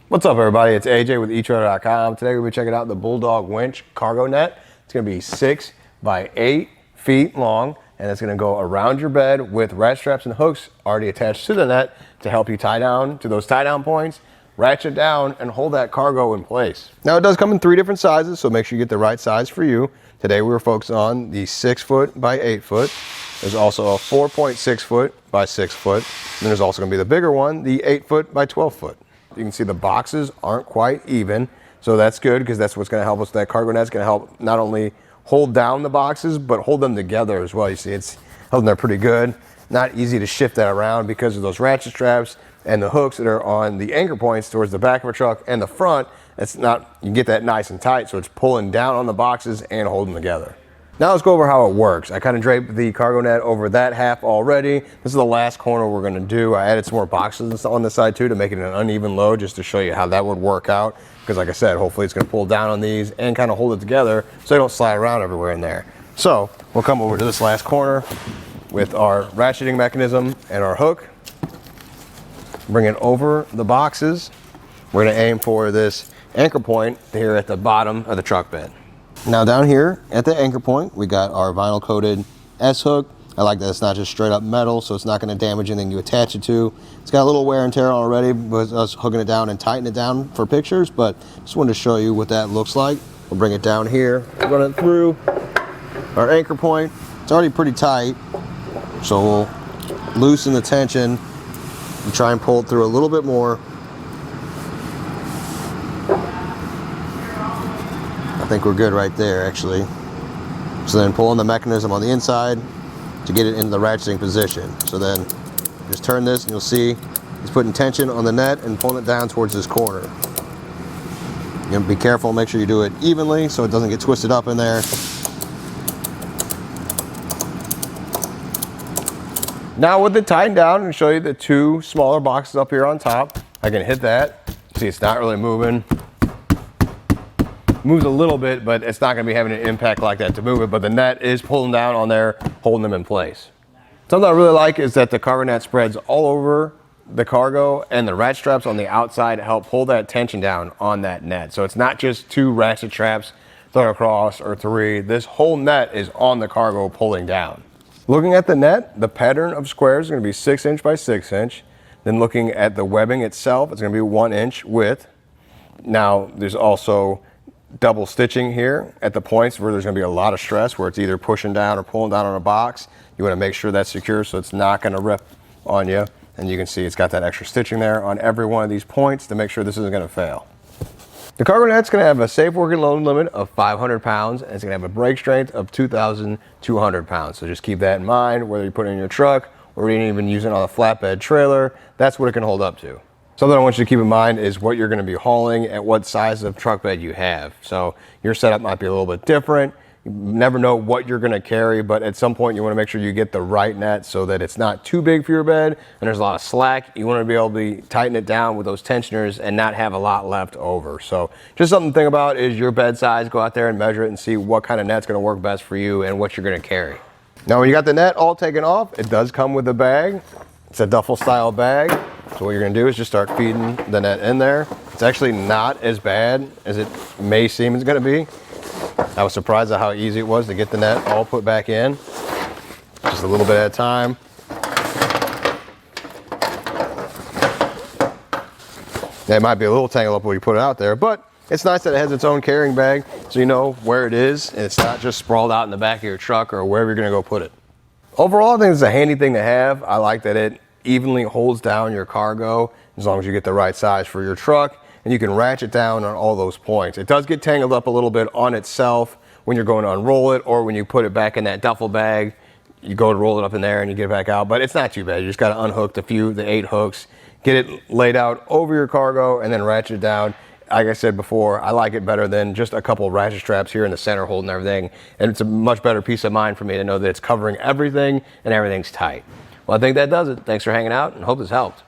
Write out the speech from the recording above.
What's up, everybody? It's AJ with etrailer.com. Today we'll be checking out the Bulldog Winch Cargo Net. It's going to be 6 by 8 feet long, and it's going to go around your bed with ratchet straps and hooks already attached to the net to help you tie down to those tie down points, ratchet down, and hold that cargo in place. Now, it does come in 3 different sizes, so make sure you get the right size for you. Today we were focused on the 6 foot by 8 foot. There's also a 4.6 foot by 6 foot. And there's also going to be the bigger one, the 8 foot by 12 foot. You can see the boxes aren't quite even, so that's good because that's what's going to help us. That cargo net's going to help not only hold down the boxes, but hold them together as well. You see, it's holding there pretty good. Not easy to shift that around because of those ratchet straps and the hooks that are on the anchor points towards the back of a truck and the front. It's not, you get that nice and tight, so it's pulling down on the boxes and holding them together. Now let's go over how it works. I kind of draped the cargo net over that half already. This is the last corner we're gonna do. I added some more boxes on the side too to make it an uneven load, just to show you how that would work out. Because like I said, hopefully it's gonna pull down on these and kind of hold it together so they don't slide around everywhere in there. So we'll come over to this last corner with our ratcheting mechanism and our hook. Bring it over the boxes. We're gonna aim for this anchor point here at the bottom of the truck bed. Now down here at the anchor point, we got our vinyl coated S-hook. I like that it's not just straight up metal, so it's not going to damage anything you attach it to. It's got a little wear and tear already with us hooking it down and tightening it down for pictures, but just wanted to show you what that looks like. We'll bring it down here, run it through our anchor point. It's already pretty tight, so we'll loosen the tension and try and pull it through a little bit more. I think we're good right there, actually. So then pull on the mechanism on the inside to get it in the ratcheting position. So then just turn this and you'll see it's putting tension on the net and pulling it down towards this corner. You gotta be careful, make sure you do it evenly so it doesn't get twisted up in there. Now with it tightened down, I'm gonna show you the 2 smaller boxes up here on top. I can hit that. See, it's not really moving. Moves a little bit, but it's not going to be having an impact like that to move it, but the net is pulling down on there, holding them in place. Something I really like is that the cargo net spreads all over the cargo, and the ratchet straps on the outside help pull that tension down on that net. So it's not just 2 ratchet straps thrown across or 3. This whole net is on the cargo pulling down. Looking at the net, the pattern of squares is going to be 6 inch by 6 inch. Then looking at the webbing itself, it's going to be 1 inch width. Now there's also double stitching here at the points where there's going to be a lot of stress, where it's either pushing down or pulling down on a box. You want to make sure that's secure so it's not going to rip on you. And you can see it's got that extra stitching there on every one of these points to make sure this isn't going to fail. The cargo net's going to have a safe working load limit of 500 pounds, and it's going to have a brake strength of 2,200 pounds. So just keep that in mind, whether you put it in your truck or even use it on a flatbed trailer, that's what it can hold up to. Something I want you to keep in mind is what you're going to be hauling and what size of truck bed you have. So your setup might be a little bit different. You never know what you're going to carry, but at some point you want to make sure you get the right net so that it's not too big for your bed and there's a lot of slack. You want to be able to tighten it down with those tensioners and not have a lot left over. So just something to think about is your bed size. Go out there and measure it and see what kind of net's going to work best for you and what you're going to carry. Now when you got the net all taken off, it does come with a bag. It's a duffel style bag. So what you're gonna do is just start feeding the net in there. It's actually not as bad as it may seem it's gonna be. I was surprised at how easy it was to get the net all put back in. Just a little bit at a time. It might be a little tangled up when you put it out there, but it's nice that it has its own carrying bag so you know where it is and it's not just sprawled out in the back of your truck or wherever you're gonna go put it. Overall, I think it's a handy thing to have. I like that it evenly holds down your cargo as long as you get the right size for your truck, and you can ratchet down on all those points. It does get tangled up a little bit on itself when you're going to unroll it, or when you put it back in that duffel bag, you go to roll it up in there and you get it back out, but it's not too bad. You just got to unhook the 8 hooks, get it laid out over your cargo, and then ratchet it down. Like I said before, I like it better than just a couple of ratchet straps here in the center holding everything, and it's a much better peace of mind for me to know that it's covering everything and everything's tight. Well, I think that does it. Thanks for hanging out and hope this helped.